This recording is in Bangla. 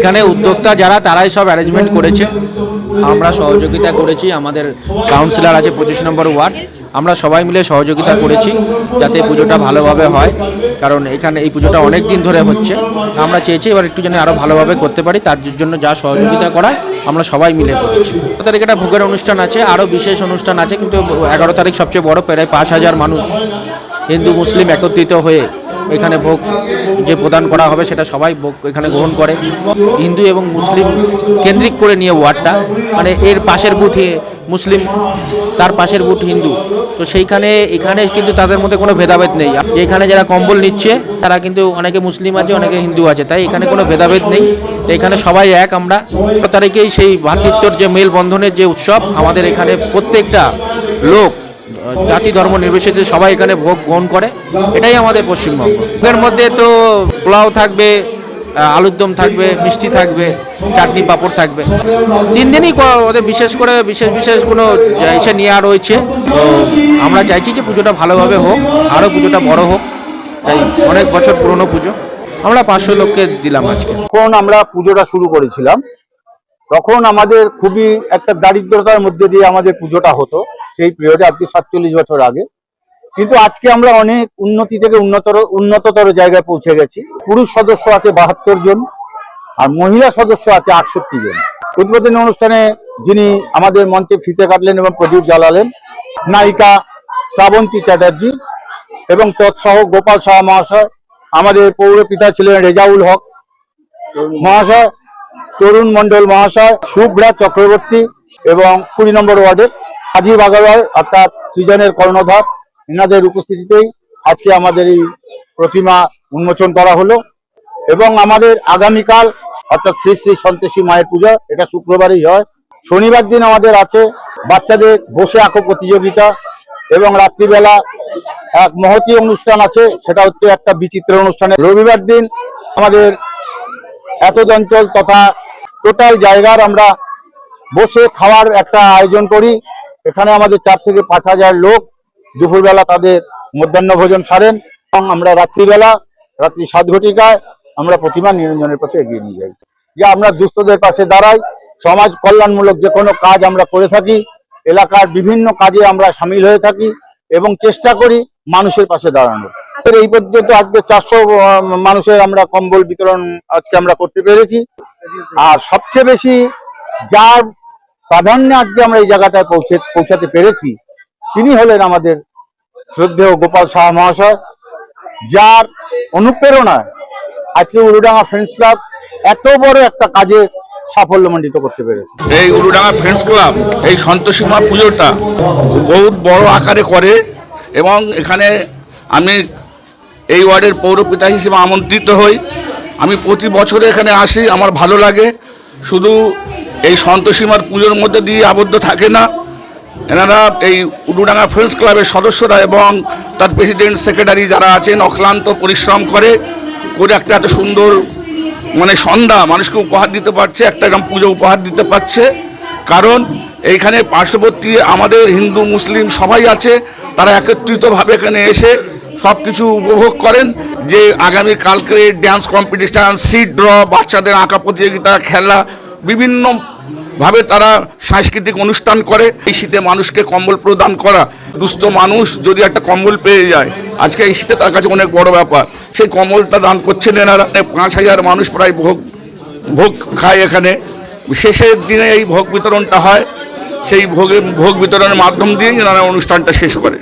এখানে উদ্যোক্তা যারা তারাই সব অ্যারেঞ্জমেন্ট করেছে, আমরা সহযোগিতা করেছি। আমাদের কাউন্সিলর আছে 25 নম্বর ওয়ার্ড, আমরা সবাই মিলে সহযোগিতা করেছি যাতে পুজোটা ভালোভাবে হয়, কারণ এখানে এই পুজোটা অনেক দিন ধরে হচ্ছে। আমরা চেয়েছি এবার একটু যেন আরও ভালোভাবে করতে পারি, তার জন্য যা সহযোগিতা করার আমরা সবাই মিলে করেছি। 11 তারিখ একটা ভোগের অনুষ্ঠান আছে, আরও বিশেষ অনুষ্ঠান আছে, কিন্তু 11 তারিখ সবচেয়ে বড়, প্রায় 5000 মানুষ হিন্দু মুসলিম একত্রিত হয়ে এখানে ভোগ যে প্রদান করা হবে সেটা সবাই ভোগ এখানে গ্রহণ করে। হিন্দু এবং মুসলিম কেন্দ্রিক করে নিয়ে ওয়ার্ডটা, মানে এর পাশের বুথ মুসলিম, তার পাশের বুথ হিন্দু, তো সেইখানে এখানে কিন্তু তাদের মধ্যে কোনো ভেদাভেদ নেই। এখানে যারা কম্বল নিচ্ছে তারা কিন্তু অনেকে মুসলিম আছে, অনেকে হিন্দু আছে, তাই এখানে কোনো ভেদাভেদ নেই। এখানে সবাই এক। আমরা 11 তারিখেই সেই ভ্রাতৃত্বর যে মেলবন্ধনের যে উৎসব, আমাদের এখানে প্রত্যেকটা লোক জাতি ধর্ম নির্বিশেষে সবাই এখানে ভোগ গ্রহণ করে, এটাই আমাদের পশ্চিমবঙ্গ। এর মধ্যে তো পোলাও থাকবে, আলুর দম থাকবে, মিষ্টি থাকবে, চাটনি পাঁপড় থাকবে। 3 দিনই ওদের বিশেষ করে বিশেষ কোনো এসে নেওয়া রয়েছে। তো আমরা চাইছি যে পুজোটা ভালোভাবে হোক, আরও পুজোটা বড় হোক, তাই অনেক বছর পুরনো পুজো। আমরা 500 লোককে দিলাম আজকে। যখন আমরা পুজোটা শুরু করেছিলাম তখন আমাদের খুবই একটা দারিদ্রতার মধ্যে দিয়ে আমাদের পুজোটা হতো, সেই পিরিয়ডে আপনি 47 বছর আগে। কিন্তু আজকে আমরা অনেক উন্নতি থেকে উন্নততর জায়গায় পৌঁছে গেছি। পুরুষ সদস্য আছে 72 জন আর মহিলা সদস্য আছে 68 জন। উদ্বোধনী অনুষ্ঠানে যিনি আমাদের মঞ্চে ফিতে কাটলেন এবং প্রদীপ জ্বালালেন, নায়িকা শ্রাবন্তী চ্যাটার্জি এবং তৎসহ গোপাল সাহা মহাশয়, আমাদের পৌরপিতা ছিলেন রেজাউল হক মহাশয়, তরুণ মণ্ডল মহাশয়, শুভ্রা চক্রবর্তী এবং 20 নম্বর ওয়ার্ডের রাজীব আগরওয়াল অর্থাৎ সৃজনের কর্ণধার, এনাদের উপস্থিতিতেই আজকে আমাদের এই প্রতিমা উন্মোচন করা হলো। এবং আমাদের আগামীকাল অর্থাৎ শ্রী শ্রী সন্তোষী মায়ের পূজা, এটা শুক্রবারই হয়। শনিবার দিন আমাদের আছে বাচ্চাদের বসে আঁকো প্রতিযোগিতা এবং রাত্রিবেলা এক মহতী অনুষ্ঠান আছে, সেটা হচ্ছে একটা বিচিত্র অনুষ্ঠানে। রবিবার দিন আমাদের এতদ অঞ্চল তথা টোটাল জায়গার আমরা বসে খাওয়ার একটা আয়োজন করি। এখানে আমাদের 4 থেকে 5000 লোক দুপুরবেলা তাদের মধ্যাহ্ন ভোজন সারেন এবং আমরা রাত্রিবেলা রাত্রি 7 ঘটিকায় আমরা প্রতিমা নিরঞ্জনের পথে এগিয়ে নিয়ে যাই। যে আমরা দুস্থদের পাশে দাঁড়াই, সমাজ কল্যাণমূলক যে কোনো কাজ আমরা করে থাকি, এলাকার বিভিন্ন কাজে আমরা সামিল হয়ে থাকি এবং চেষ্টা করি মানুষের পাশে দাঁড়ানোর। এই পর্যন্ত আজকে 400 মানুষের আমরা কম্বল বিতরণ আজকে আমরা করতে পেরেছি। আর সবচেয়ে বেশি যার প্রাধান্যে আজকে আমরা এই জায়গাটায় পৌঁছাতে পেরেছি তিনি হলেন আমাদের শ্রদ্ধেয় গোপাল সাহা মহাশয়, যার অনুপ্রেরণায় আজকে উলুডাঙ্গা ফ্রেন্ডস ক্লাব এত বড় একটা কাজে সাফল্যমণ্ডিত করতে পেরেছে। এই উলুডাঙ্গা ফ্রেন্ডস ক্লাব এই সন্তোষী মা পুজোটা বহুত বড় আকারে করে এবং এখানে আমি এই ওয়ার্ডের পৌরপিতা হিসেবে আমন্ত্রিত হই। আমি প্রতি বছরে এখানে আসি, আমার ভালো লাগে। শুধু এই সন্তোষী মার পুজোর মধ্যে দিয়ে আবদ্ধ থাকে না, এনারা এই উলুডাঙ্গা ফ্রেন্ডস ক্লাবের সদস্যরা এবং তার প্রেসিডেন্ট সেক্রেটারি যারা আছেন অক্লান্ত পরিশ্রম করে একটা এত সুন্দর সন্ধ্যা মানুষকে উপহার দিতে পারছে, একটা এরকম পুজো উপহার দিতে পারছে। কারণ এইখানে পার্শ্ববর্তী আমাদের হিন্দু মুসলিম সবাই আছে, তারা একত্রিতভাবে এখানে এসে সব কিছু উপভোগ করেন। যে আগামী কালকে ড্যান্স কম্পিটিশান, সিট ড্র, বাচ্চাদের আঁকা প্রতিযোগিতা, খেলা, বিভিন্নভাবে তারা সাংস্কৃতিক অনুষ্ঠান করে। এই শীতে মানুষকে কম্বল প্রদান করা, দুস্থ মানুষ যদি একটা কম্বল পেয়ে যায় আজকে এই শীতে তার কাছে অনেক বড় ব্যাপার। সেই কম্বলটা দান করছেন এনারা। 5000 মানুষ প্রায় ভোগ খায় এখানে। শেষের দিনে এই ভোগ বিতরণটা হয়, সেই ভোগ বিতরণের মাধ্যম দিয়ে এনারা অনুষ্ঠানটা শেষ করে।